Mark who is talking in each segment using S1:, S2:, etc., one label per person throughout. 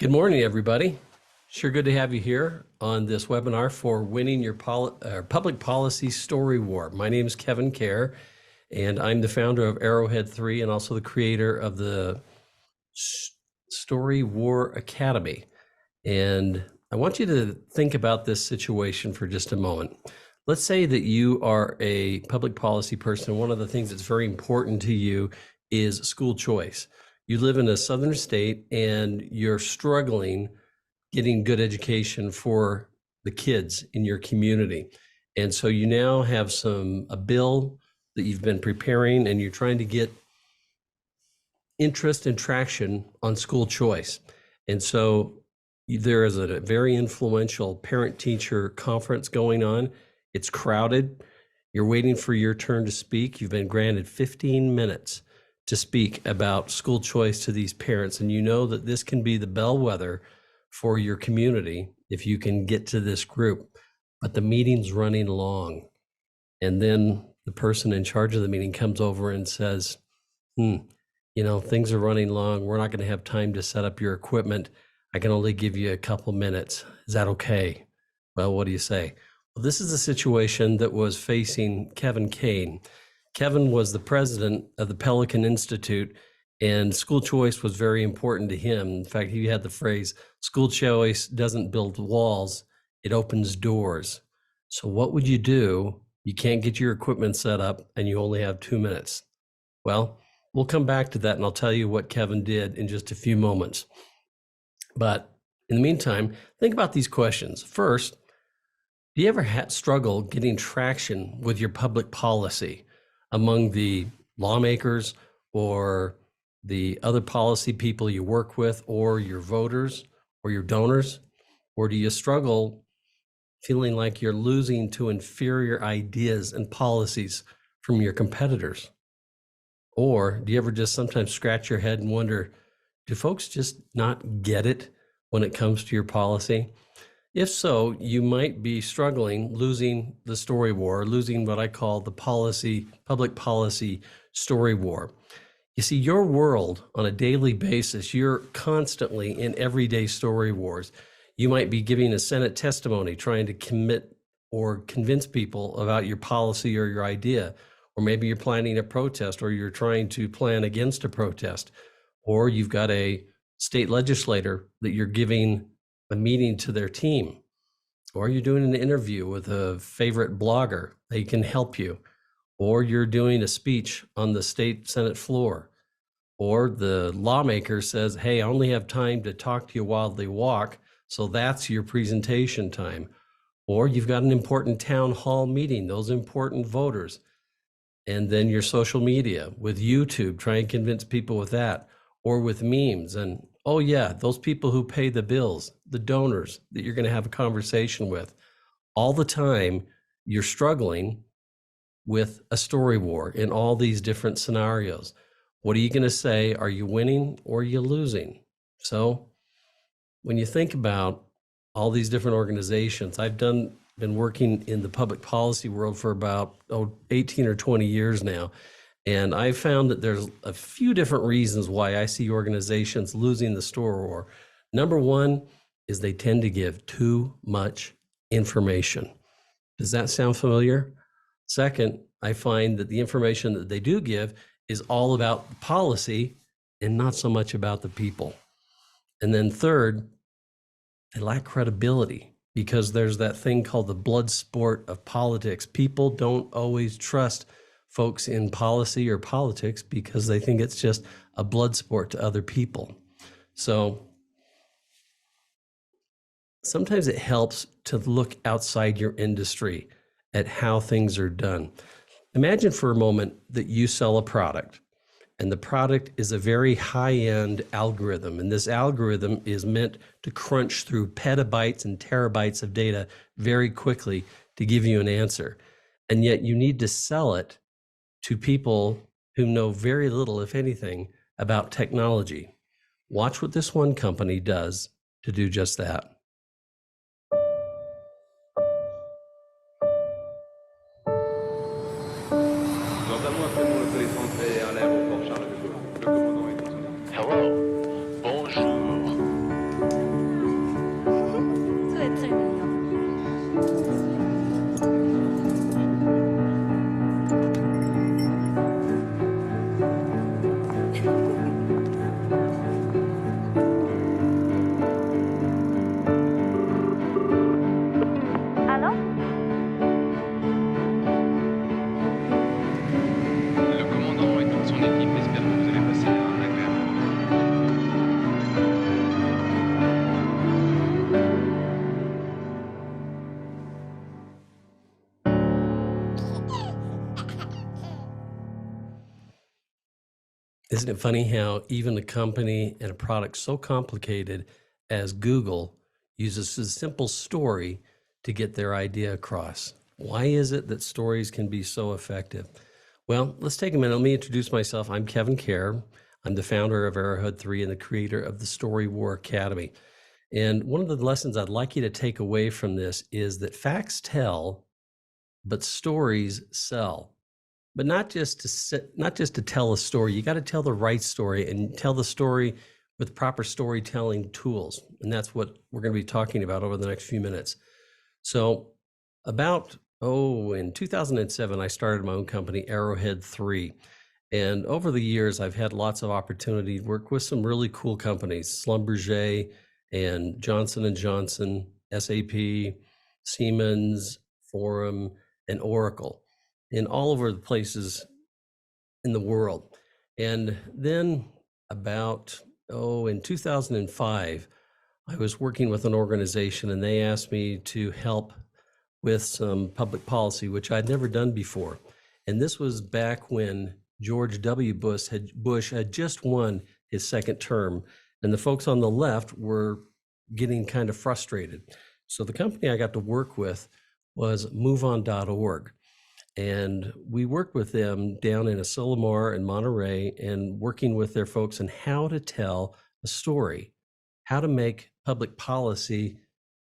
S1: Good morning, everybody. Sure good to have you here on this webinar for Winning Your Public Policy Story War. My name is Kevin Kerr, and I'm the founder of Arrowhead 3 and also the creator of the Story War Academy. And I want you to think about this situation for just a moment. Let's say that you are a public policy person. One of the things that's very important to you is school choice. You live in a southern state and you're struggling getting good education for the kids in your community. And so you now have a bill that you've been preparing and you're trying to get interest and traction on school choice. And so there is a very influential parent-teacher conference going on. It's crowded. You're waiting for your turn to speak. You've been granted 15 minutes to speak about school choice to these parents. And you know that this can be the bellwether for your community if you can get to this group. But the meeting's running long. And then the person in charge of the meeting comes over and says, things are running long. We're not going to have time to set up your equipment. I can only give you a couple minutes. Is that okay? Well, what do you say? Well, this is a situation that was facing Kevin Kane. Kevin was the president of the Pelican Institute, and school choice was very important to him. In fact, he had the phrase, school choice doesn't build walls, it opens doors. So what would you do? You can't get your equipment set up and you only have 2 minutes. Well, we'll come back to that and I'll tell you what Kevin did in just a few moments. But in the meantime, think about these questions. First, do you ever struggle getting traction with your public policy among the lawmakers or the other policy people you work with or your voters or your donors? Or do you struggle feeling like you're losing to inferior ideas and policies from your competitors? Or do you ever just sometimes scratch your head and wonder, do folks just not get it when it comes to your policy? If so, you might be struggling, losing the story war, losing what I call the public policy story war. You see, your world on a daily basis, you're constantly in everyday story wars. You might be giving a Senate testimony, trying to commit or convince people about your policy or your idea. Or maybe you're planning a protest, or you're trying to plan against a protest. Or you've got a state legislator that you're giving a meeting to their team, or you're doing an interview with a favorite blogger. They can help you, or you're doing a speech on the state Senate floor, or the lawmaker says, hey, I only have time to talk to you while they walk, so that's your presentation time. Or you've got an important town hall meeting, those important voters, and then your social media with YouTube, try and convince people with that, or with memes. And oh yeah, those people who pay the bills, the donors that you're going to have a conversation with. All the time, you're struggling with a story war in all these different scenarios. What are you going to say? Are you winning or are you losing? So when you think about all these different organizations, I've been working in the public policy world for about 18 or 20 years now. And I found that there's a few different reasons why I see organizations losing the story war. Number one is they tend to give too much information. Does that sound familiar? Second, I find that the information that they do give is all about policy and not so much about the people. And then third, they lack credibility because there's that thing called the blood sport of politics. People don't always trust folks in policy or politics because they think it's just a blood sport to other people. So sometimes it helps to look outside your industry at how things are done. Imagine for a moment that you sell a product and the product is a very high-end algorithm. And this algorithm is meant to crunch through petabytes and terabytes of data very quickly to give you an answer. And yet you need to sell it to people who know very little, if anything, about technology. Watch what this one company does to do just that.
S2: Hello. Bonjour.
S1: Isn't it funny how even a company and a product so complicated as Google uses a simple story to get their idea across? Why is it that stories can be so effective? Well, let's take a minute. Let me introduce myself. I'm Kevin Kerr. I'm the founder of Arrowhead 3 and the creator of the Story War Academy. And one of the lessons I'd like you to take away from this is that facts tell, but stories sell. But not just to tell a story. You got to tell the right story and tell the story with proper storytelling tools. And that's what we're going to be talking about over the next few minutes. So in 2007, I started my own company, Arrowhead 3. And over the years, I've had lots of opportunity to work with some really cool companies, Schlumberger and Johnson & Johnson, SAP, Siemens, Forum, and Oracle, in all over the places in the world. And then in 2005, I was working with an organization and they asked me to help with some public policy, which I'd never done before. And this was back when George W. Bush had just won his second term, and the folks on the left were getting kind of frustrated. So the company I got to work with was MoveOn.org. And we worked with them down in Asilomar and Monterey and working with their folks on how to tell a story, how to make public policy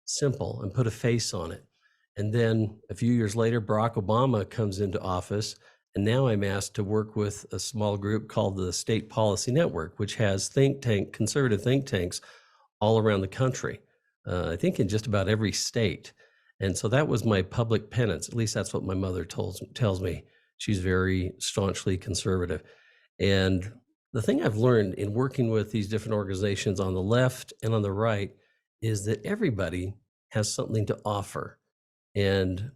S1: simple and put a face on it. And then a few years later, Barack Obama comes into office. And now I'm asked to work with a small group called the State Policy Network, which has conservative think tanks all around the country, I think in just about every state. And so that was my public penance. At least that's what my mother tells me. She's very staunchly conservative. And the thing I've learned in working with these different organizations on the left and on the right is that everybody has something to offer. And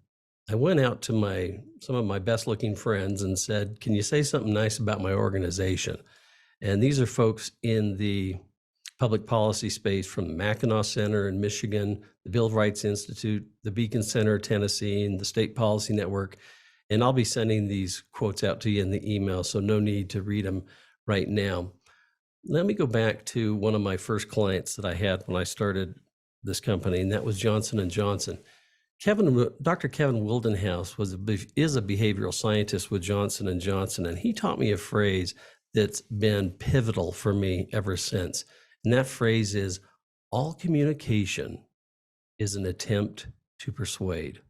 S1: I went out to some of my best looking friends and said, can you say something nice about my organization? And these are folks in the public policy space from the Mackinac Center in Michigan, the Bill of Rights Institute, the Beacon Center, Tennessee, and the State Policy Network. And I'll be sending these quotes out to you in the email, so no need to read them right now. Let me go back to one of my first clients that I had when I started this company, and that was Johnson & Johnson. Dr. Kevin Wildenhouse is a behavioral scientist with Johnson & Johnson, and he taught me a phrase that's been pivotal for me ever since. And that phrase is, all communication is an attempt to persuade.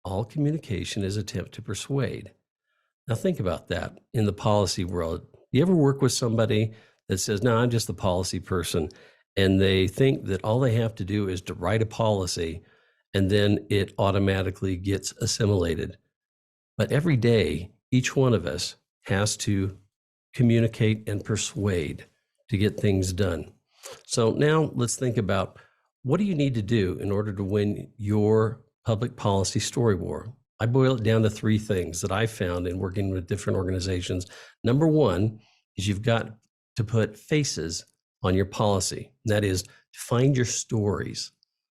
S1: All communication is an attempt to persuade. Now think about that in the policy world. You ever work with somebody that says, no, I'm just the policy person, and they think that all they have to do is to write a policy and then it automatically gets assimilated. But every day, each one of us has to communicate and persuade to get things done. So now let's think about, what do you need to do in order to win your public policy story war? I boil it down to three things that I found in working with different organizations. Number one is you've got to put faces on your policy. That is, to find your stories.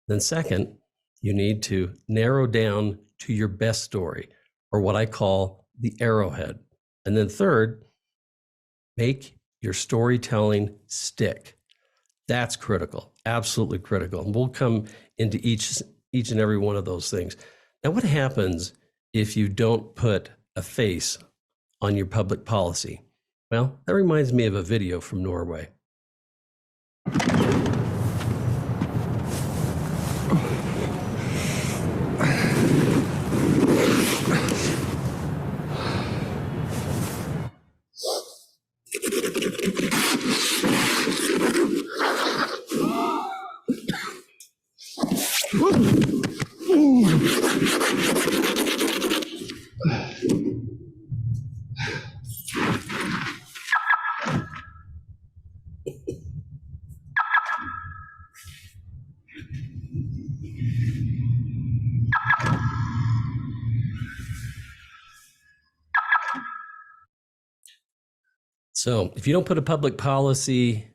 S1: Then second, you need to narrow down to your best story, or what I call the arrowhead. And then third, make your storytelling stick. That's critical, absolutely critical. And we'll come into each and every one of those things. Now, what happens if you don't put a face on your public policy? Well, that reminds me of a video from Norway. So if you don't put a public policy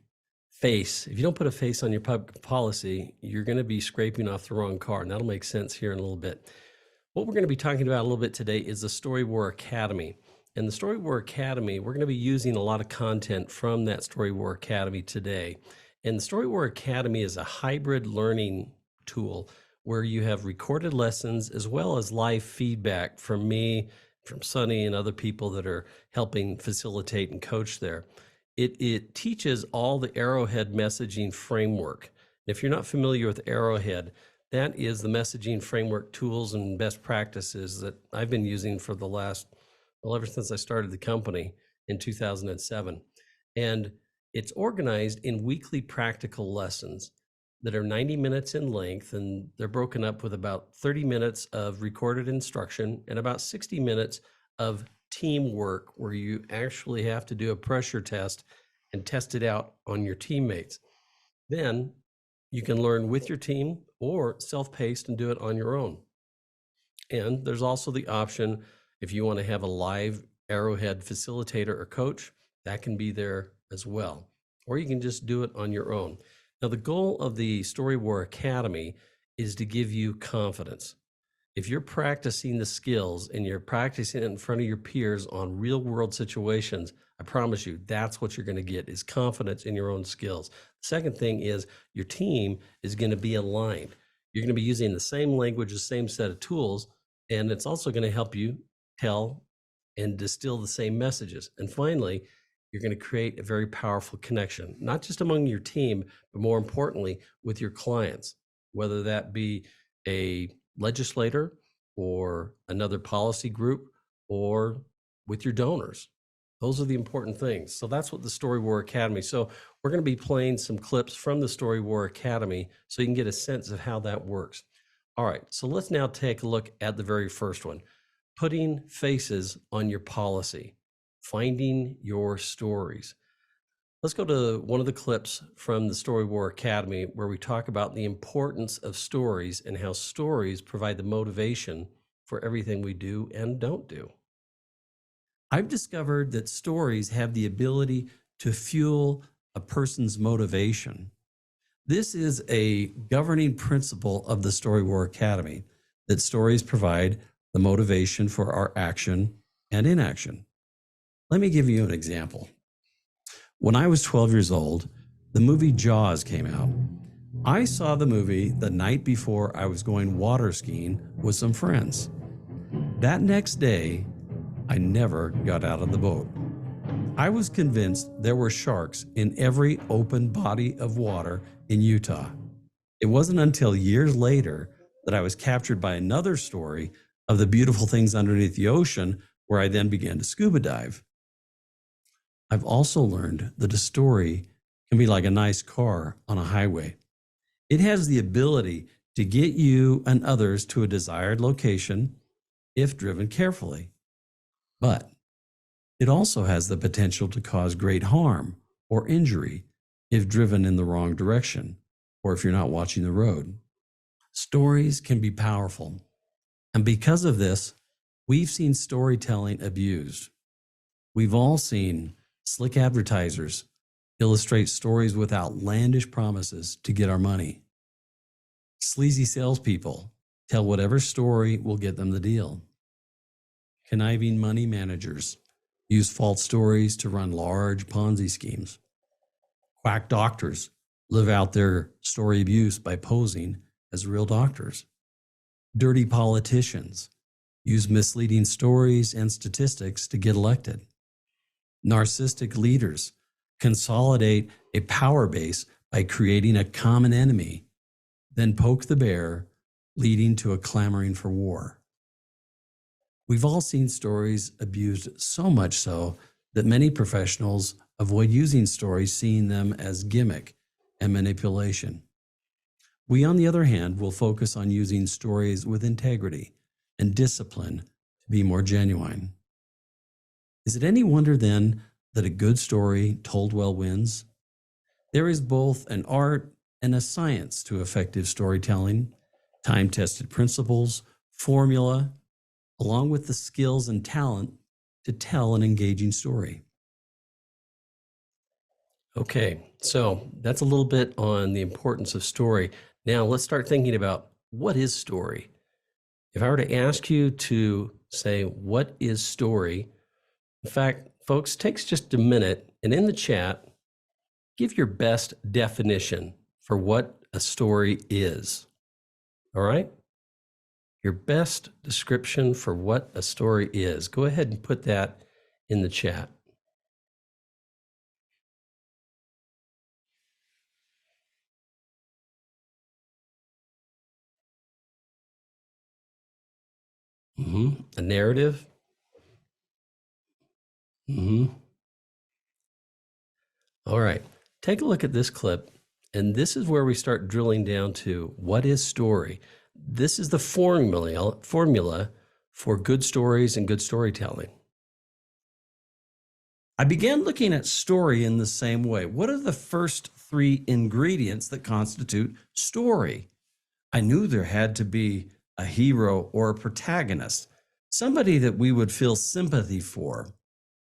S1: face, if you don't put a face on your public policy, you're going to be scraping off the wrong card. And that'll make sense here in a little bit. What we're going to be talking about a little bit today is the Story War Academy. And the Story War Academy, we're going to be using a lot of content from that Story War Academy today. And the Story War Academy is a hybrid learning tool where you have recorded lessons as well as live feedback from me, from Sunny, and other people that are helping facilitate and coach there. It teaches all the Arrowhead messaging framework. If you're not familiar with Arrowhead, that is the messaging framework tools and best practices that I've been using for the last, well, ever since I started the company in 2007. And it's organized in weekly practical lessons that are 90 minutes in length, and they're broken up with about 30 minutes of recorded instruction and about 60 minutes of teamwork where you actually have to do a pressure test and test it out on your teammates. Then you can learn with your team or self-paced and do it on your own. And there's also the option, if you want to have a live Arrowhead facilitator or coach, that can be there as well. Or you can just do it on your own. Now, the goal of the Story War Academy is to give you confidence. If you're practicing the skills and you're practicing it in front of your peers on real world situations, I promise you that's what you're going to get is confidence in your own skills. The second thing is your team is going to be aligned. You're going to be using the same language, the same set of tools, and it's also going to help you tell and distill the same messages. And finally, you're going to create a very powerful connection, not just among your team, but more importantly, with your clients, whether that be a legislator or another policy group or with your donors. Those are the important things. So that's what the Story War Academy. So we're going to be playing some clips from the Story War Academy so you can get a sense of how that works. All right, so let's now take a look at the very first one, putting faces on your policy. Finding your stories. Let's go to one of the clips from the Story War Academy where we talk about the importance of stories and how stories provide the motivation for everything we do and don't do. I've discovered that stories have the ability to fuel a person's motivation. This is a governing principle of the Story War Academy, that stories provide the motivation for our action and inaction. Let me give you an example. When I was 12 years old, the movie Jaws came out. I saw the movie the night before I was going water skiing with some friends. That next day, I never got out of the boat. I was convinced there were sharks in every open body of water in Utah. It wasn't until years later that I was captured by another story of the beautiful things underneath the ocean, where I then began to scuba dive. I've also learned that a story can be like a nice car on a highway. It has the ability to get you and others to a desired location if driven carefully. But it also has the potential to cause great harm or injury if driven in the wrong direction or if you're not watching the road. Stories can be powerful. And because of this, we've seen storytelling abused. We've all seen slick advertisers illustrate stories with outlandish promises to get our money. Sleazy salespeople tell whatever story will get them the deal. Conniving money managers use false stories to run large Ponzi schemes. Quack doctors live out their story abuse by posing as real doctors. Dirty politicians use misleading stories and statistics to get elected. Narcissistic leaders consolidate a power base by creating a common enemy, then poke the bear, leading to a clamoring for war. We've all seen stories abused so much so that many professionals avoid using stories, seeing them as gimmick and manipulation. We, on the other hand, will focus on using stories with integrity and discipline to be more genuine. Is it any wonder then that a good story told well wins? There is both an art and a science to effective storytelling, time-tested principles, formula, along with the skills and talent to tell an engaging story. Okay, so that's a little bit on the importance of story. Now let's start thinking about what is story? If I were to ask you to say, what is story? In fact, folks, takes just a minute and in the chat, give your best definition for what a story is. All right? Your best description for what a story is. Go ahead and put that in the chat. A narrative. All right. Take a look at this clip. And this is where we start drilling down to what is story. This is the formula for good stories and good storytelling.
S2: I began looking at story in the same way. What are the first three ingredients that constitute story? I knew there had to be a hero or a protagonist, somebody that we would feel sympathy for.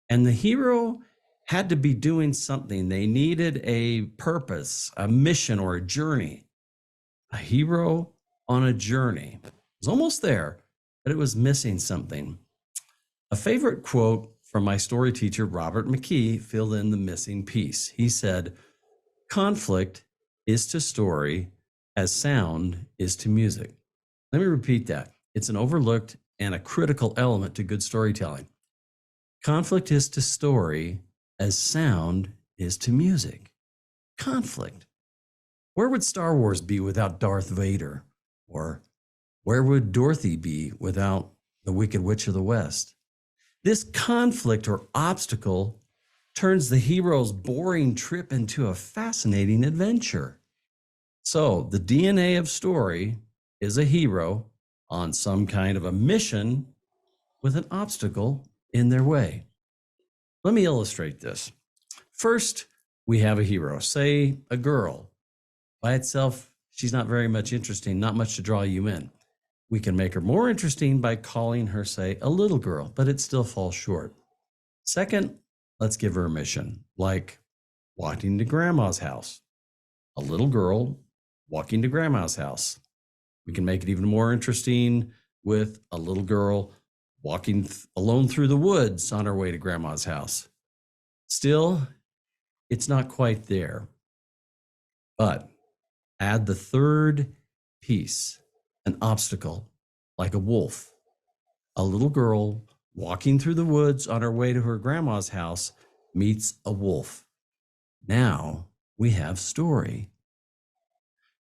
S2: And the hero had to be doing something. They needed a purpose, a mission, or a journey. A hero on a journey. It was almost there, but it was missing something. A favorite quote from my story teacher, Robert McKee, filled in the missing piece. He said, "Conflict is to story as sound is to music." Let me repeat that. It's an overlooked and a critical element to good storytelling. Conflict is to story as sound is to music. Conflict. Where would Star Wars be without Darth Vader? Or where would Dorothy be without the Wicked Witch of the West? This conflict or obstacle turns the hero's boring trip into a fascinating adventure. So the DNA of story is a hero on some kind of a mission with an obstacle in their way. Let me illustrate this. First, we have a hero, say a girl. By itself, she's not very much interesting, not much to draw you in. We can make her more interesting by calling her, say, a little girl, but it still falls short. Second, let's give her a mission, like walking to grandma's house. A little girl walking to grandma's house. We can make it even more interesting with a little girl walking alone through the woods on her way to grandma's house. Still, it's not quite there. But add the third piece, an obstacle, like a wolf. A little girl walking through the woods on her way to her grandma's house meets a wolf. Now we have story.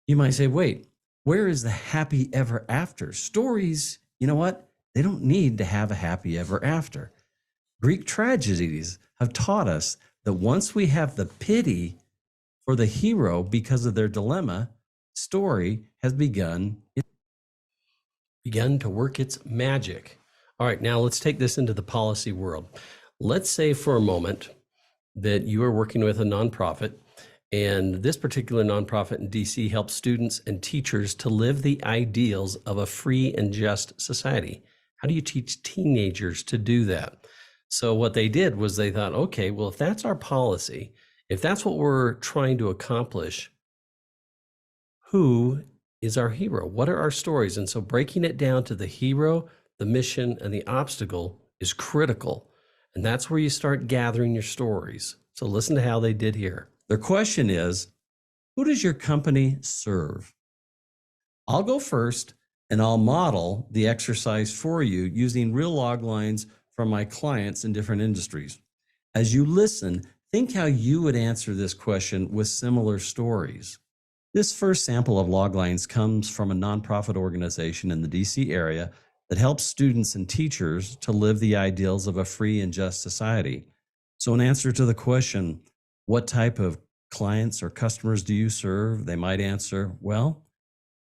S2: You might say, wait, where is the happy ever after? Stories, you know what? They don't need to have a happy ever after. Greek tragedies have taught us that once we have the pity for the hero because of their dilemma, story has begun
S1: to work its magic. All right, now let's take this into the policy world. Let's say for a moment that you are working with a nonprofit, and this particular nonprofit in DC helps students and teachers to live the ideals of a free and just society. How do you teach teenagers to do that? So what they did was they thought, okay, well, if that's our policy, if that's what we're trying to accomplish, who is our hero? What are our stories? And so breaking it down to the hero, the mission, and the obstacle is critical. And that's where you start gathering your stories. So listen to how they did here.
S2: Their question is, who does your company serve? I'll go first and I'll model the exercise for you using real log lines from my clients in different industries. As you listen, think how you would answer this question with similar stories. This first sample of log lines comes from a nonprofit organization in the DC area that helps students and teachers to live the ideals of a free and just society. So in answer to the question, what type of clients or customers do you serve? They might answer, well,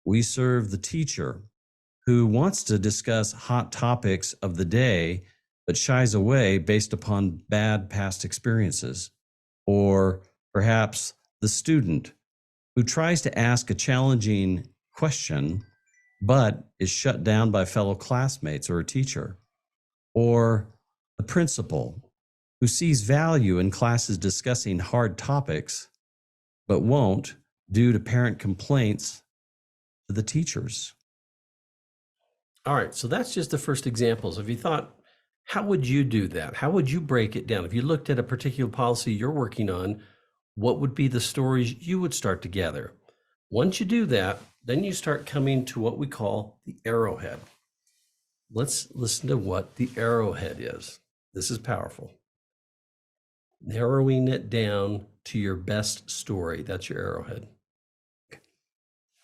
S2: we serve the teacher who wants to discuss hot topics of the day, but shies away based upon bad past experiences. Or perhaps the student who tries to ask a challenging question, but is shut down by fellow classmates or a teacher. Or the principal who sees value in classes discussing hard topics, but won't due to parent complaints to the teachers.
S1: All right, so that's just the first examples. If you thought, How would you do that? How would you break it down? If you looked at a particular policy you're working on, what would be the stories you would start to gather? Once you do that, then you start coming to what we call the arrowhead. Let's listen to what the arrowhead is. This is powerful. Narrowing it down to your best story. That's your arrowhead.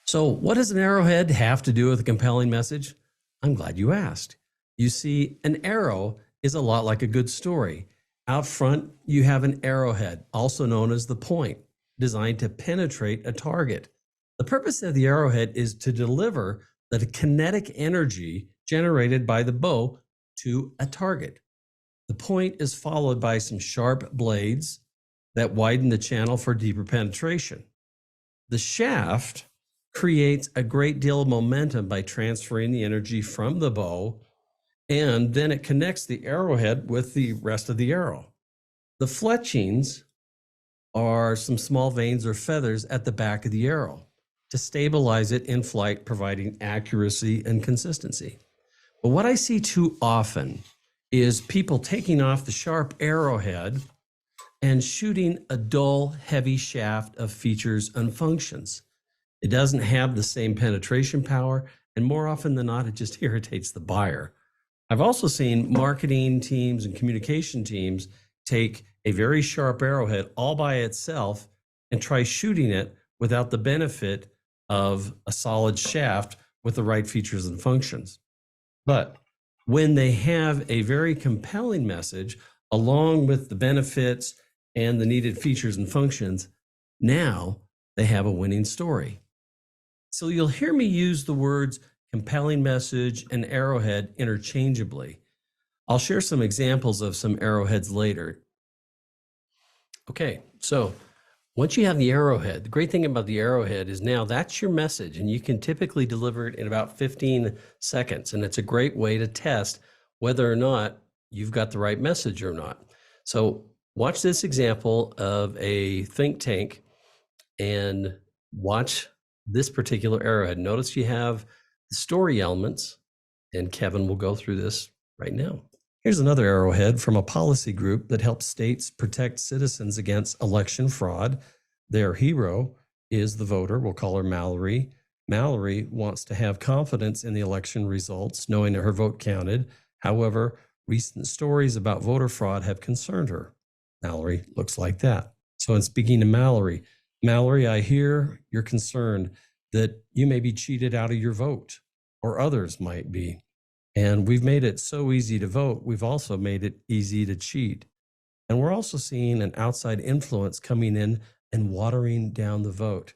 S1: So, what does an arrowhead have to do with a compelling message? I'm glad you asked. You see, an arrow is a lot like a good story. Out front, you have an arrowhead, also known as the point, designed to penetrate a target. The purpose of the arrowhead is to deliver the kinetic energy generated by the bow to a target. The point is followed by some sharp blades that widen the channel for deeper penetration. The shaft creates a great deal of momentum by transferring the energy from the bow, and then it connects the arrowhead with the rest of the arrow. The fletchings are some small veins or feathers at the back of the arrow to stabilize it in flight, providing accuracy and consistency. But what I see too often is people taking off the sharp arrowhead and shooting a dull, heavy shaft of features and functions. It doesn't have the same penetration power, and more often than not, it just irritates the buyer. I've also seen marketing teams and communication teams take a very sharp arrowhead all by itself and try shooting it without the benefit of a solid shaft with the right features and functions. But when they have a very compelling message along with the benefits and the needed features and functions, now they have a winning story. So you'll hear me use the words compelling message and arrowhead interchangeably. I'll share some examples of some arrowheads later. Okay, so once you have the arrowhead, the great thing about the arrowhead is now that's your message, and you can typically deliver it in about 15 seconds. And it's a great way to test whether or not you've got the right message or not. So watch this example of a think tank and watch this particular arrowhead. Notice you have the story elements, and Kevin will go through this right now. Here's another arrowhead from a policy group that helps states protect citizens against election fraud. Their hero is the voter. We'll call her Mallory. Mallory wants to have confidence in the election results, knowing that her vote counted. However, recent stories about voter fraud have concerned her. Mallory looks like that. So in speaking to Mallory, Mallory, I hear you're concerned that you may be cheated out of your vote, or others might be. And we've made it so easy to vote, we've also made it easy to cheat. And we're also seeing an outside influence coming in and watering down the vote.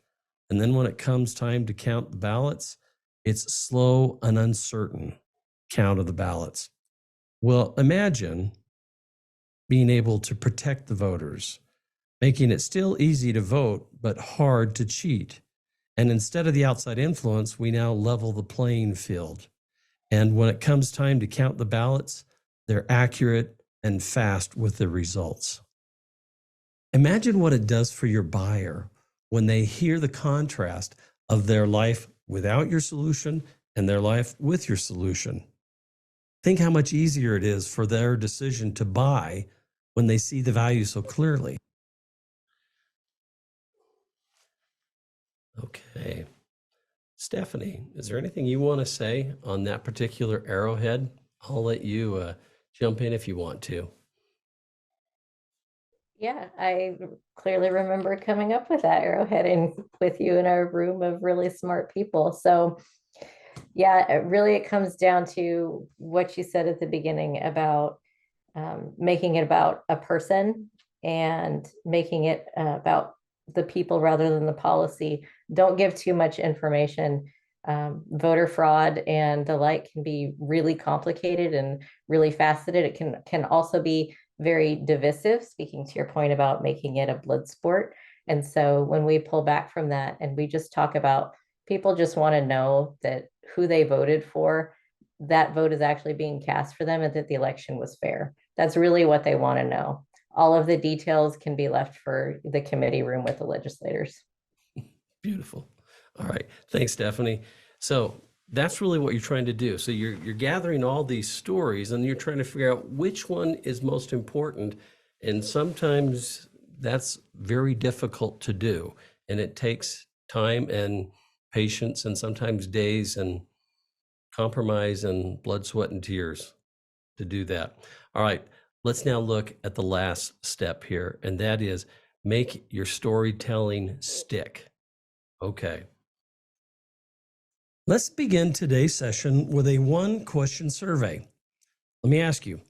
S1: And then when it comes time to count the ballots, it's slow and uncertain count of the ballots. Well, imagine being able to protect the voters, making it still easy to vote, but hard to cheat. And instead of the outside influence, we now level the playing field. And when it comes time to count the ballots, they're accurate and fast with the results. Imagine what it does for your buyer when they hear the contrast of their life without your solution and their life with your solution. Think how much easier it is for their decision to buy when they see the value so clearly. Okay. Stephanie, is there anything you want to say on that particular arrowhead? I'll let you jump in if you want to.
S3: Yeah, I clearly remember coming up with that arrowhead and with you in a room of really smart people. So yeah, it comes down to what you said at the beginning about making it about a person and making it about the people rather than the policy. Don't give too much information. Voter fraud and the like can be really complicated and really faceted. It can also be very divisive, speaking to your point about making it a blood sport. And so when we pull back from that and we just talk about people just want to know that who they voted for, that vote is actually being cast for them and that the election was fair. That's really what they want to know. All of the details can be left for the committee room with the legislators.
S1: Beautiful. All right. Thanks, Stephanie. So that's really what you're trying to do. So you're gathering all these stories and you're trying to figure out which one is most important. And sometimes that's very difficult to do. And it takes time and patience and sometimes days and compromise and blood, sweat, and tears to do that. All right, let's now look at the last step here, and that is make your storytelling stick. Okay. Let's begin today's session with a one-question survey. Let me ask you,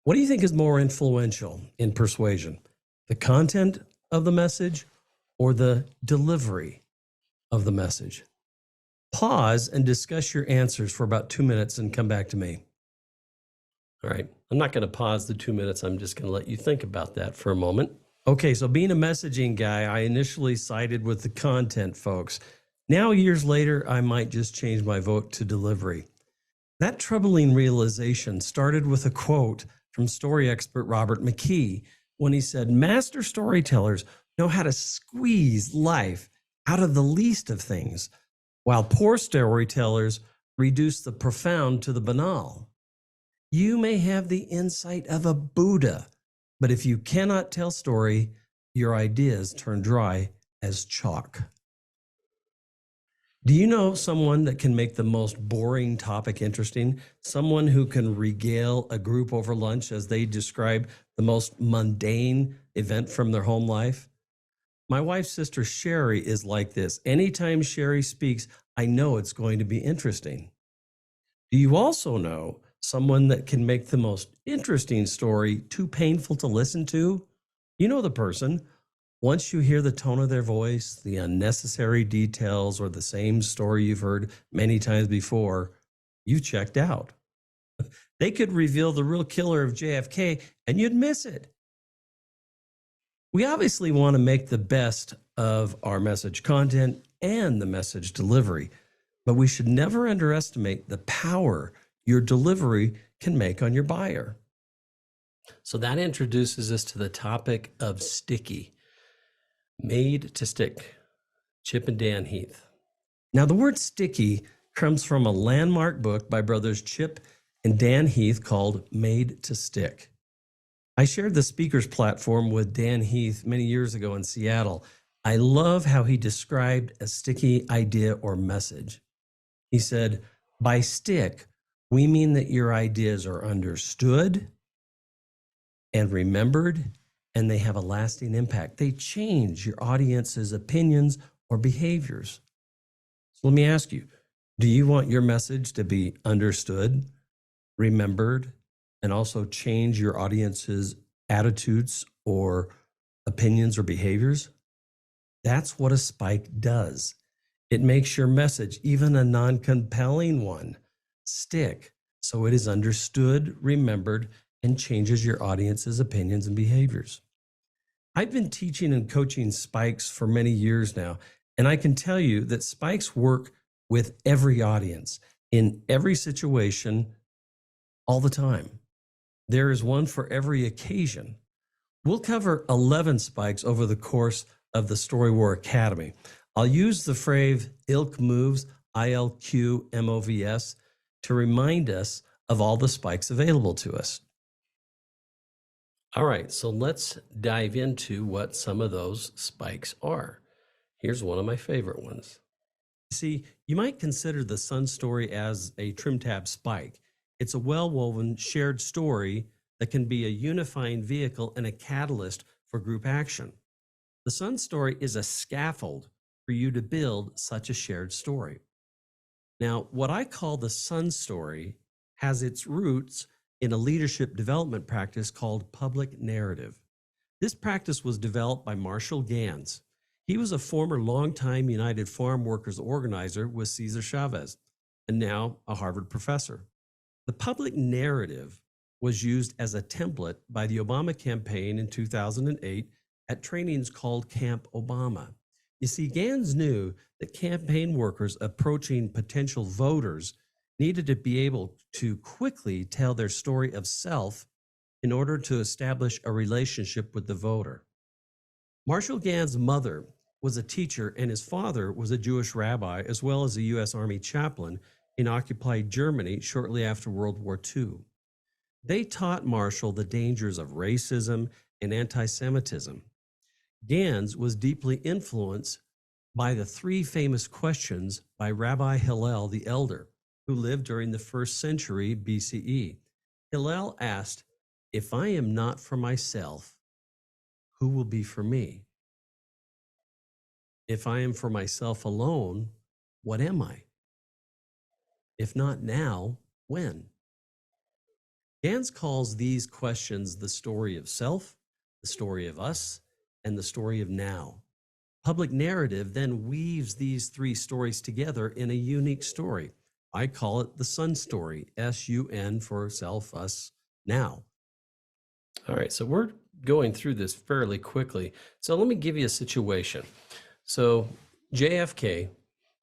S1: what do you think is more influential in persuasion? The content of the message or the delivery of the message? Pause and discuss your answers for about 2 minutes and come back to me. All right, I'm not going to pause the 2 minutes. I'm just going to let you think about that for a moment. Okay, so being a messaging guy, I initially sided with the content folks. Now, years later, I might just change my vote to delivery. That troubling realization started with a quote from story expert Robert McKee when he said, "Master storytellers know how to squeeze life out of the least of things, while poor storytellers reduce the profound to the banal. You may have the insight of a Buddha, but if you cannot tell story, your ideas turn dry as chalk." Do you know someone that can make the most boring topic interesting? Someone who can regale a group over lunch as they describe the most mundane event from their home life? My wife's sister Sherry is like this. Anytime Sherry speaks, I know it's going to be interesting. Do you also know someone that can make the most interesting story too painful to listen to? You know the person. Once you hear the tone of their voice, the unnecessary details, or the same story you've heard many times before, you checked out. They could reveal the real killer of JFK and you'd miss it. We obviously want to make the best of our message content and the message delivery, but we should never underestimate the power your delivery can make on your buyer. So that introduces us to the topic of sticky. Made to Stick, Chip and Dan Heath. Now, the word sticky comes from a landmark book by brothers Chip and Dan Heath called Made to Stick. I shared the speaker's platform with Dan Heath many years ago in Seattle. I love how he described a sticky idea or message. He said, "By stick, we mean that your ideas are understood and remembered, and they have a lasting impact. They change your audience's opinions or behaviors." So let me ask you, do you want your message to be understood, remembered, and also change your audience's attitudes or opinions or behaviors? That's what a spike does. It makes your message, even a non-compelling one, stick so it is understood, remembered, and changes your audience's opinions and behaviors. I've been teaching and coaching spikes for many years now, and I can tell you that spikes work with every audience, in every situation, all the time. There is one for every occasion. We'll cover 11 spikes over the course of the Story War Academy. I'll use the phrase ILQ moves, ILQ-MOVS, to remind us of all the spikes available to us. All right, so let's dive into what some of those spikes are. Here's one of my favorite ones. See, you might consider the Sun story as a trim tab spike. It's a well-woven shared story that can be a unifying vehicle and a catalyst for group action. The Sun story is a scaffold for you to build such a shared story. Now, what I call the Sun story has its roots in a leadership development practice called public narrative. This practice was developed by Marshall Ganz. He was a former longtime United Farm Workers organizer with Cesar Chavez, and now a Harvard professor. The public narrative was used as a template by the Obama campaign in 2008 at trainings called Camp Obama. You see, Ganz knew that campaign workers approaching potential voters needed to be able to quickly tell their story of self in order to establish a relationship with the voter. Marshall Ganz' mother was a teacher and his father was a Jewish rabbi as well as a U.S. Army chaplain, in occupied Germany shortly after World War II. They taught Marshall the dangers of racism and anti Semitism. Gans was deeply influenced by the three famous questions by Rabbi Hillel the Elder, who lived during the first century BCE. Hillel asked, "If I am not for myself, who will be for me? If I am for myself alone, what am I? If not now, when?" Gans calls these questions the story of self, the story of us, and the story of now. Public narrative then weaves these three stories together in a unique story. I call it the Sun story, SUN for self, us, now. All right, so we're going through this fairly quickly. So let me give you a situation. So JFK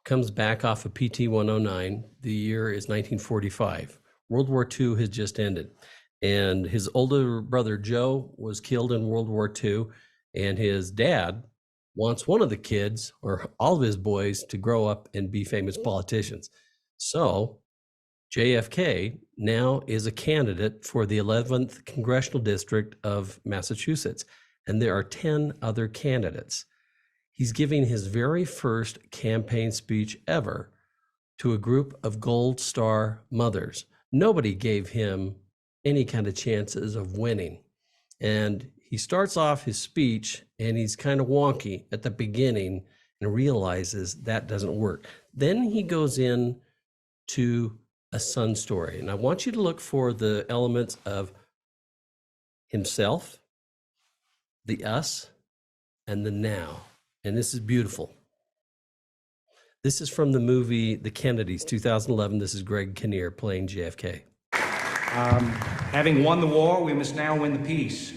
S1: comes back off of PT 109. The year is 1945. World War II has just ended. And his older brother Joe was killed in World War II. And his dad wants one of the kids or all of his boys to grow up and be famous politicians. So JFK now is a candidate for the 11th Congressional District of Massachusetts, and there are 10 other candidates. He's giving his very first campaign speech ever to a group of Gold Star mothers. Nobody gave him any kind of chances of winning. And he starts off his speech and he's kind of wonky at the beginning and realizes that doesn't work. Then he goes in to a Sun story. And I want you to look for the elements of himself, the us, and the now. And this is beautiful. This is from the movie The Kennedys, 2011. This is Greg Kinnear playing JFK.
S4: Having won the war, we must now win the peace.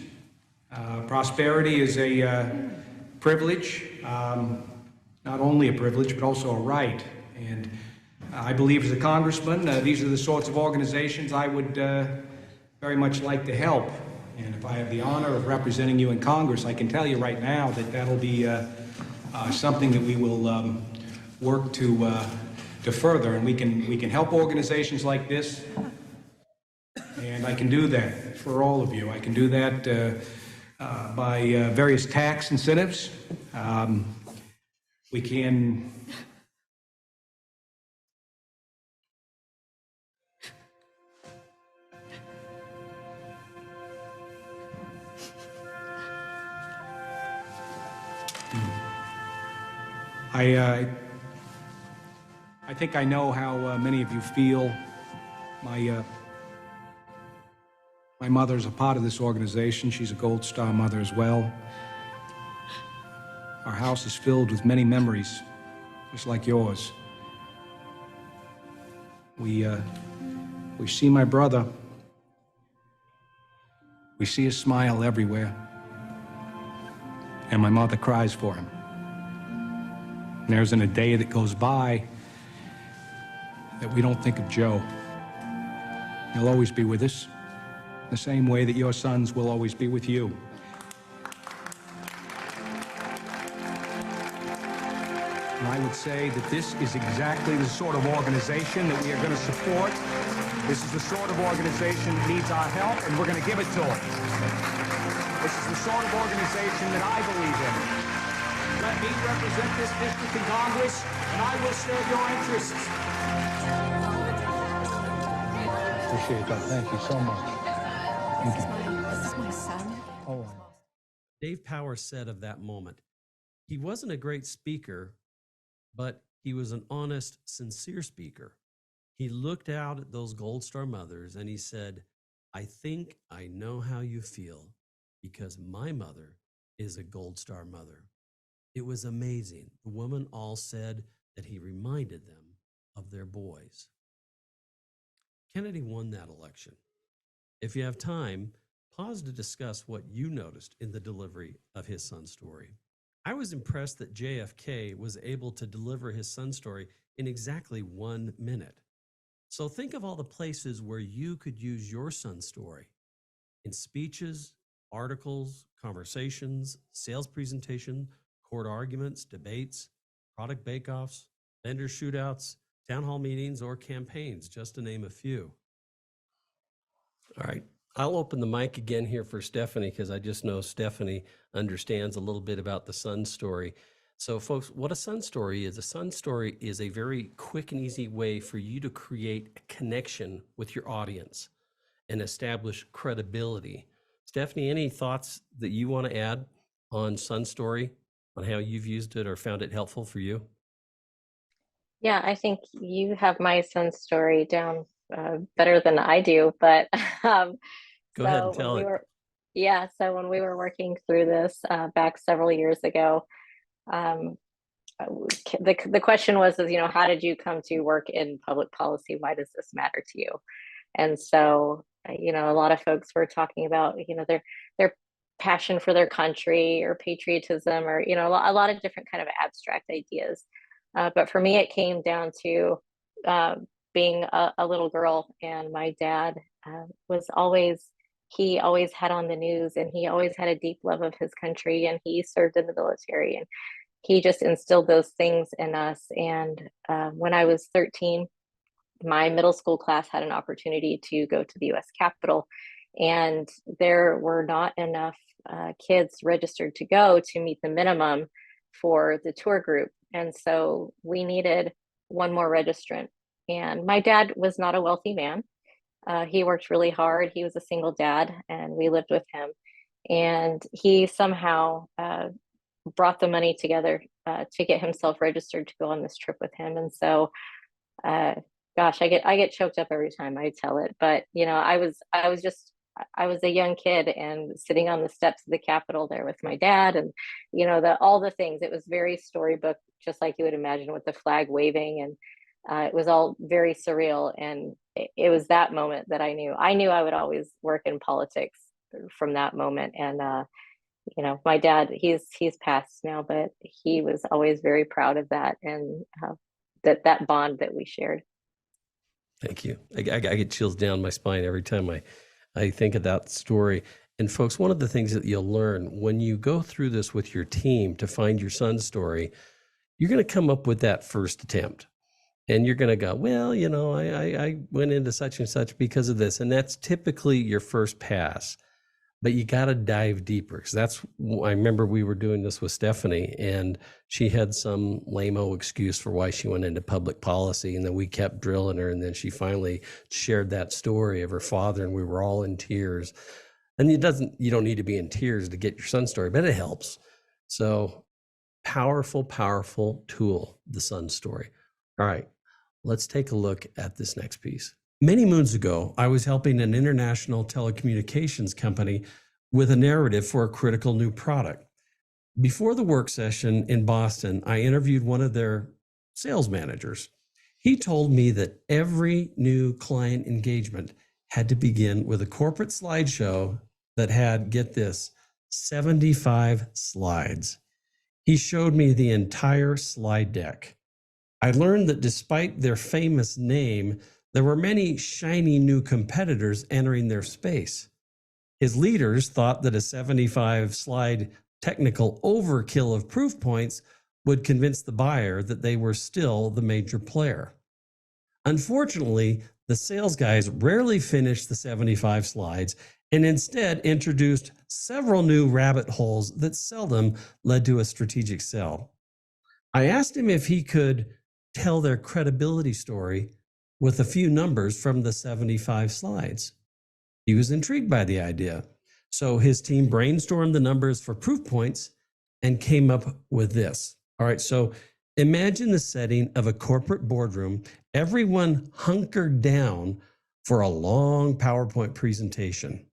S4: Prosperity is a privilege, not only a privilege, but also a right. And I believe as a congressman, these are the sorts of organizations I would very much like to help. And if I have the honor of representing you in Congress, I can tell you right now that that'll be something that we will work to further. And we can help organizations like this. And I can do that for all of you. I can do that by various tax incentives. We can I think I know how many of you feel. My mother's a part of this organization. She's a Gold Star mother as well. Our house is filled with many memories, just like yours. We see my brother. We see his smile everywhere. And my mother cries for him. And there isn't a day that goes by that we don't think of Joe. He'll always be with us, the same way that your sons will always be with you. And I would say that this is exactly the sort of organization that we are going to support. This is the sort of organization that needs our help, and we're going to give it to them. This is the sort of organization that I believe in. Let me represent this district in Congress, and I will serve your interests.
S5: Appreciate that. Thank you so much. Thank you.
S6: This is my son.
S5: Oh,
S1: Dave Power said of that moment, he wasn't a great speaker, but he was an honest, sincere speaker. He looked out at those Gold Star mothers and he said, "I think I know how you feel because my mother is a Gold Star mother." It was amazing. The women all said that he reminded them of their boys. Kennedy won that election. If you have time, pause to discuss what you noticed in the delivery of his Sun story. I was impressed that JFK was able to deliver his Sun story in exactly 1 minute. So think of all the places where you could use your Sun story: in speeches, articles, conversations, sales presentation, court arguments, debates, product bake-offs, vendor shootouts,
S2: Town hall meetings or campaigns, just to name a few.
S1: All right. I'll open the mic again here for Stephanie because I just know Stephanie understands a little bit about the Sun Story. So folks, what a Sun Story is a very quick and easy way for you to create a connection with your audience and establish credibility. Stephanie, any thoughts that you want to add on Sun Story, on how you've used it or found it helpful for you?
S3: Yeah, I think you have my son's story down better than I do, but
S1: Go ahead and
S3: so when
S1: tell
S3: we
S1: it.
S3: were, yeah, so when we were working through this back several years ago, um, the question was, how did you come to work in public policy? Why does this matter to you? And so, a lot of folks were talking about, their passion for their country or patriotism or, a lot of different kind of abstract ideas. But for me, it came down to being a little girl, and my dad he always had on the news, and he always had a deep love of his country, and he served in the military, and he just instilled those things in us. And when I was 13, my middle school class had an opportunity to go to the US Capitol, and there were not enough kids registered to go to meet the minimum for the tour group. And so we needed one more registrant. And my dad was not a wealthy man. He worked really hard. He was a single dad, and we lived with him. And he somehow brought the money together to get himself registered to go on this trip with him. And so, gosh, I get choked up every time I tell it. But I was a young kid and sitting on the steps of the Capitol there with my dad, and all the things. It was very storybook, just like you would imagine, with the flag waving, and it was all very surreal. And it was that moment that I knew I would always work in politics from that moment. And my dad, he's passed now, but he was always very proud of that, and that bond that we shared.
S1: Thank you. I get chills down my spine every time I think of that story. And folks, one of the things that you'll learn when you go through this with your team to find your son's story, you're going to come up with that first attempt. And you're going to go, well, I went into such and such because of this. And that's typically your first pass. But you got to dive deeper, because I remember we were doing this with Stephanie, and she had some lame-o excuse for why she went into public policy. And then we kept drilling her. And then she finally shared that story of her father, and we were all in tears. And you don't need to be in tears to get your son's story, but it helps. So powerful, powerful tool, the Sun Story. All right, let's take a look at this next piece. Many moons ago, I was helping an international telecommunications company with a narrative for a critical new product. Before the work session in Boston, I interviewed one of their sales managers. He told me that every new client engagement had to begin with a corporate slideshow that had, get this, 75 slides. He showed me the entire slide deck. I learned that despite their famous name, there were many shiny new competitors entering their space. His leaders thought that a 75-slide technical overkill of proof points would convince the buyer that they were still the major player. Unfortunately, the sales guys rarely finished the 75 slides and instead introduced several new rabbit holes that seldom led to a strategic sell. I asked him if he could tell their credibility story with a few numbers from the 75 slides. He was intrigued by the idea. So his team brainstormed the numbers for proof points and came up with this. All right, so imagine the setting of a corporate boardroom, everyone hunkered down for a long PowerPoint presentation.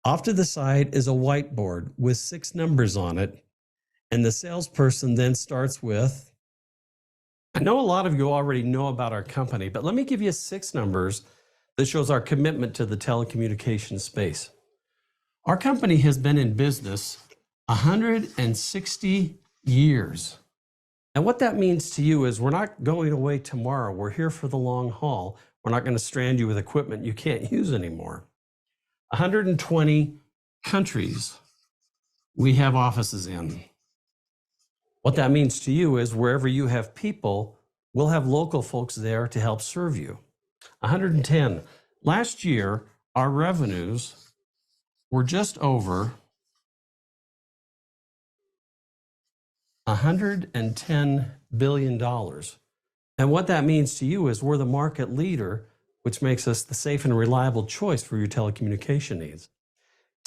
S1: Off to the side is a whiteboard with 6 numbers on it, and the salesperson then starts with, I know a lot of you already know about our company, but let me give you 6 numbers that shows our commitment to the telecommunications space. Our company has been in business 160 years. And what that means to you is we're not going away tomorrow. We're here for the long haul. We're not going to strand you with equipment you can't use anymore. 120 countries we have offices in. What that means to you is wherever you have people,
S2: We'll have local folks there to help serve you. 110. Last year, our revenues were just over $110 billion. And what that means to you is we're the market leader, which makes us the safe and reliable choice for your telecommunication needs.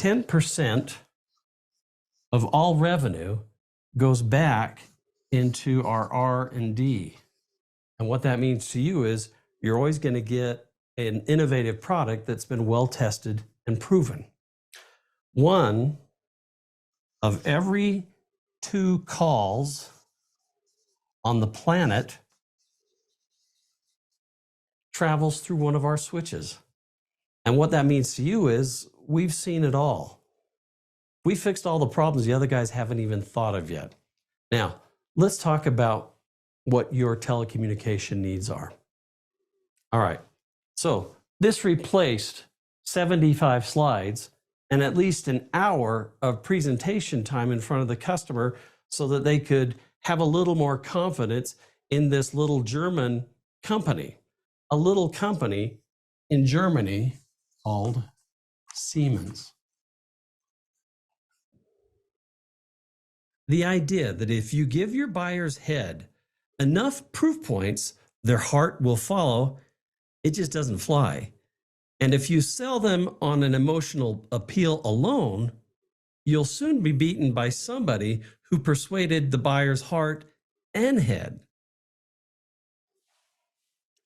S2: 10% of all revenue goes back into our R&D. And what that means to you is you're always going to get an innovative product that's been well tested and proven. One of every 2 calls on the planet travels through one of our switches. And what that means to you is we've seen it all. We fixed all the problems the other guys haven't even thought of yet. Now, let's talk about what your telecommunication needs are. All right. So this replaced 75 slides and at least an hour of presentation time in front of the customer so that they could have a little more confidence in this little German company, a little company in Germany called Siemens. The idea that if you give your buyer's head enough proof points, their heart will follow, it just doesn't fly. And if you sell them on an emotional appeal alone, you'll soon be beaten by somebody who persuaded the buyer's heart and head.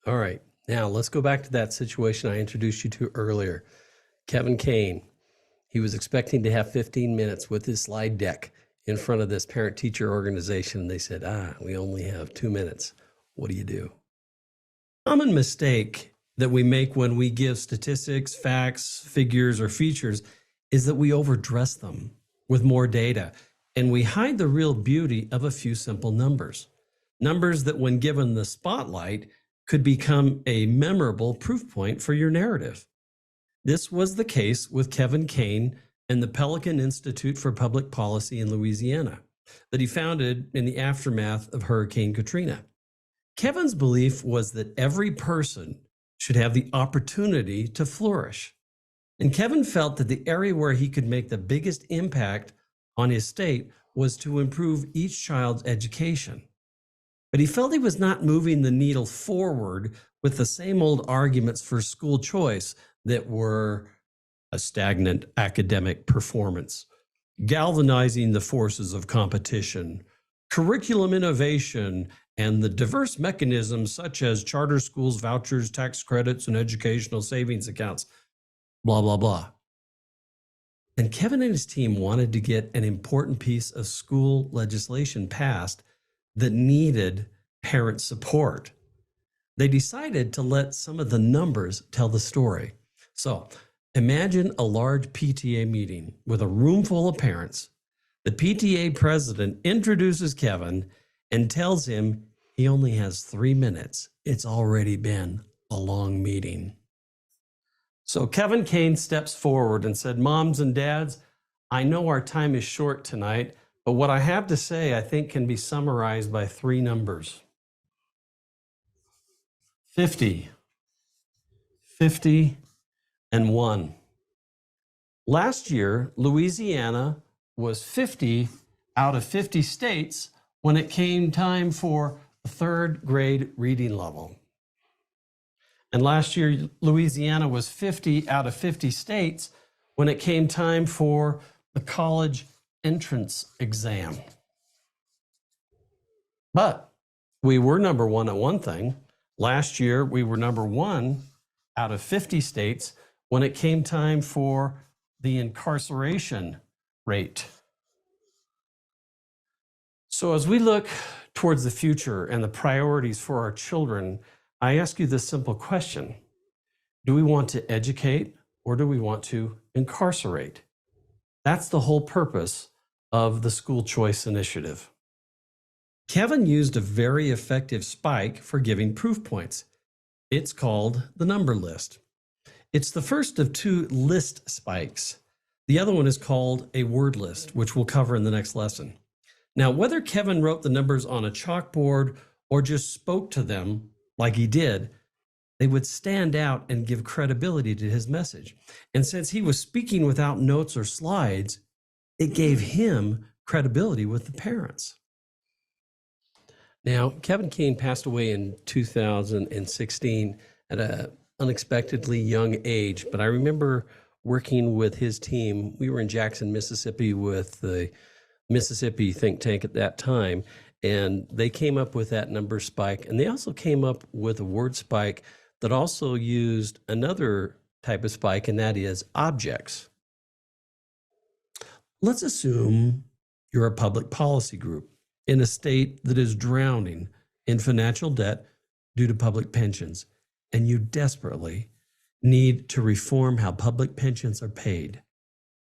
S1: All right, now let's go back to that situation I introduced you to earlier. Kevin Kane, he was expecting to have 15 minutes with his slide deck in front of this parent-teacher organization. They said, we only have 2 minutes. What do you do? Common mistake that we make when we give statistics, facts, figures, or features is that we overdress them with more data, and we hide the real beauty of a few simple numbers. Numbers that, when given the spotlight, could become a memorable proof point for your narrative. This was the case with Kevin Kane and the Pelican Institute for Public Policy in Louisiana that he founded in the aftermath of Hurricane Katrina. Kevin's belief was that every person should have the opportunity to flourish. And Kevin felt that the area where he could make the biggest impact on his state was to improve each child's education. But he felt he was not moving the needle forward with the same old arguments for school choice that were a stagnant academic performance, galvanizing the forces of competition, curriculum innovation, and the diverse mechanisms such as charter schools, vouchers, tax credits, and educational savings accounts, blah, blah, blah. And Kevin and his team wanted to get an important piece of school legislation passed that needed parent support. They decided to let some of the numbers tell the story. So imagine a large PTA meeting with a room full of parents. The PTA president introduces Kevin and tells him he only has 3 minutes. It's already been a long meeting. So Kevin Kane steps forward and said, "Moms and dads, I know our time is short tonight, but what I have to say, I think, can be summarized by 3 numbers. 50, 50, and 1. Last year, Louisiana was 50 out of 50 states when it came time for the 3rd grade reading level. And last year, Louisiana was 50 out of 50 states when it came time for the college entrance exam. But we were number 1 at one thing. Last year, we were number 1 out of 50 states when it came time for the incarceration rate. So as we look towards the future and the priorities for our children, I ask you this simple question: do we want to educate or do we want to incarcerate? That's the whole purpose of the School Choice Initiative. Kevin used a very effective spike for giving proof points. It's called the number list. It's the first of 2 list spikes. The other one is called a word list, which we'll cover in the next lesson. Now, whether Kevin wrote the numbers on a chalkboard
S2: or just spoke to them like he did, they would stand out and give credibility to his message. And since he was speaking without notes or slides, it gave him credibility with the parents.
S1: Now, Kevin Keane passed away in 2016 at an unexpectedly young age, but I remember working with his team. We were in Jackson, Mississippi with the Mississippi think tank at that time, and they came up with that number spike, and they also came up with a word spike that also used another type of spike, and that is objects.
S2: Let's assume you're a public policy group in a state that is drowning in financial debt due to public pensions, and you desperately need to reform how public pensions are paid.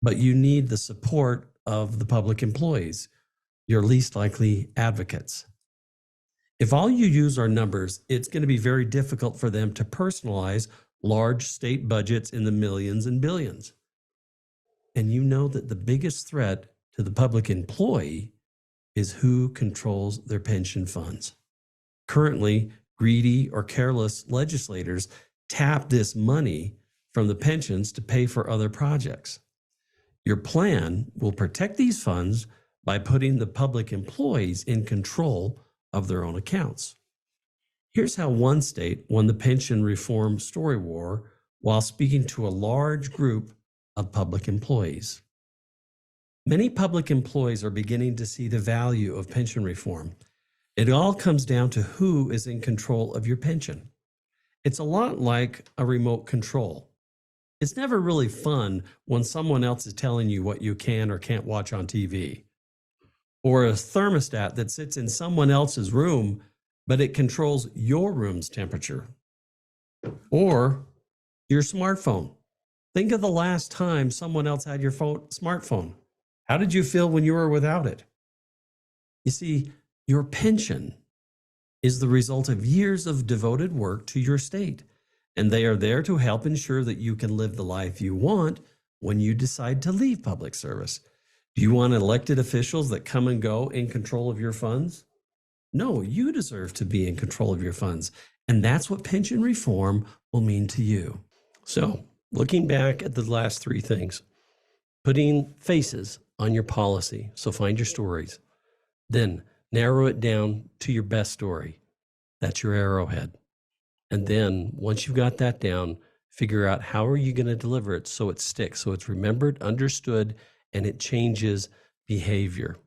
S2: But you need the support of the public employees, your least likely advocates. If all you use are numbers, it's going to be very difficult for them to personalize large state budgets in the millions and billions. And you know that the biggest threat to the public employee is who controls their pension funds. Currently, greedy or careless legislators tap this money from the pensions to pay for other projects. Your plan will protect these funds by putting the public employees in control of their own accounts. Here's how one state won the pension reform story war while speaking to a large group of public employees. Many public employees are beginning to see the value of pension reform. It all comes down to who is in control of your pension. It's a lot like a remote control. It's never really fun when someone else is telling you what you can or can't watch on TV. Or a thermostat that sits in someone else's room, but it controls your room's temperature. Or your smartphone. Think of the last time someone else had your smartphone. How did you feel when you were without it? You see, your pension is the result of years of devoted work to your state, and they are there to help ensure that you can live the life you want when you decide to leave public service. Do you want elected officials that come and go in control of your funds? No, you deserve to be in control of your funds, and that's what pension reform will mean to you.
S1: So, looking back at the last three things, putting faces on your policy. So find your stories. Then narrow it down to your best story. That's your arrowhead. And then once you've got that down, figure out how are you going to deliver it so it sticks, so it's remembered, understood, and it changes behavior.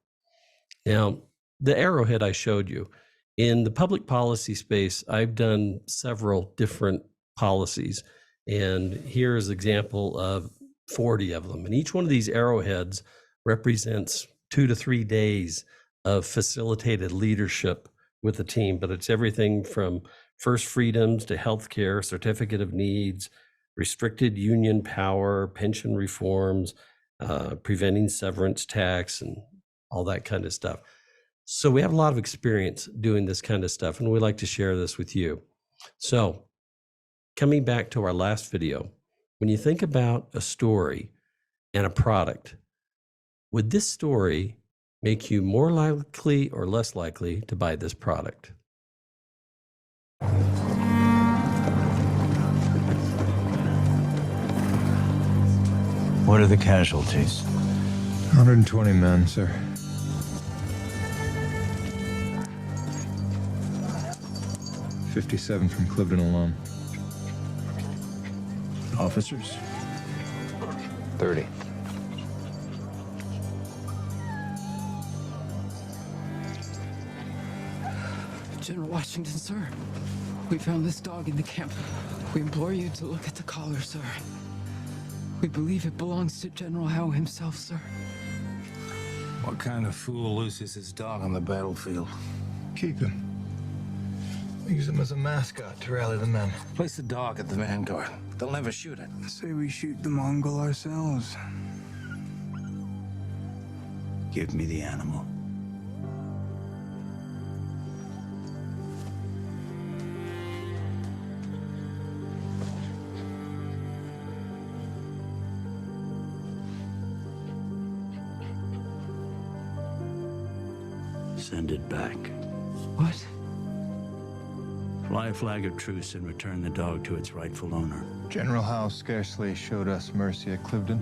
S1: Now, the arrowhead I showed you, in the public policy space, I've done several different policies. And here is an example of 40 of them. And each one of these arrowheads represents 2 to 3 days of facilitated leadership with the team. But it's everything from first freedoms to healthcare, certificate of needs, restricted union power, pension reforms, preventing severance tax, and all that kind of stuff. So we have a lot of experience doing this kind of stuff, and we like to share this with you. So coming back to our last video, when you think about a story and a product, would this story make you more likely or less likely to buy this product?
S6: What are the casualties?
S7: 120 men, sir. $57 from Clifton alone.
S6: Officers?
S7: 30.
S8: General Washington, sir. We found this dog in the camp. We implore you to look at the collar, sir. We believe it belongs to General Howe himself, sir.
S6: What kind of fool loses his dog on the battlefield?
S7: Keep him. Use him as a mascot to rally the men.
S6: Place the dog at the vanguard. They'll never shoot it.
S9: Say we shoot the Mongol ourselves.
S6: Give me the animal. Send it back.
S8: What?
S10: Fly a flag of truce and return the dog to its rightful owner.
S7: General Howe scarcely showed us mercy at Cliveden,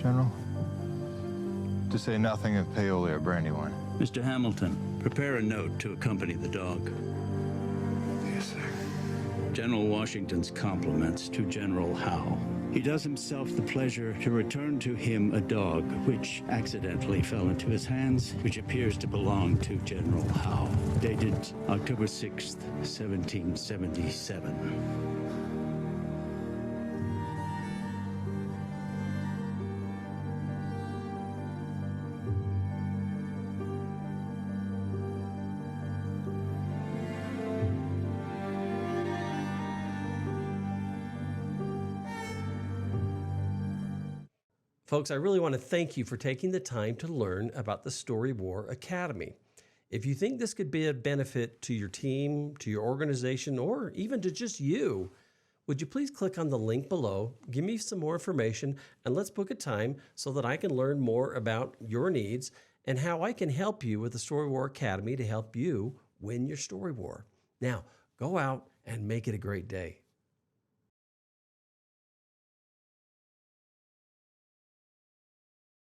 S7: General. To say nothing of Paoli or Brandywine.
S10: Mr. Hamilton, prepare a note to accompany the dog.
S7: Yes, sir.
S10: General Washington's compliments to General Howe. He does himself the pleasure to return to him a dog which accidentally fell into his hands, which appears to belong to General Howe. Dated October 6th, 1777.
S1: Folks, I really want to thank you for taking the time to learn about the Story War Academy. If you think this could be a benefit to your team, to your organization, or even to just you, would you please click on the link below, give me some more information, and let's book a time so that I can learn more about your needs and how I can help you with the Story War Academy to help you win your story war. Now, go out and make it a great day.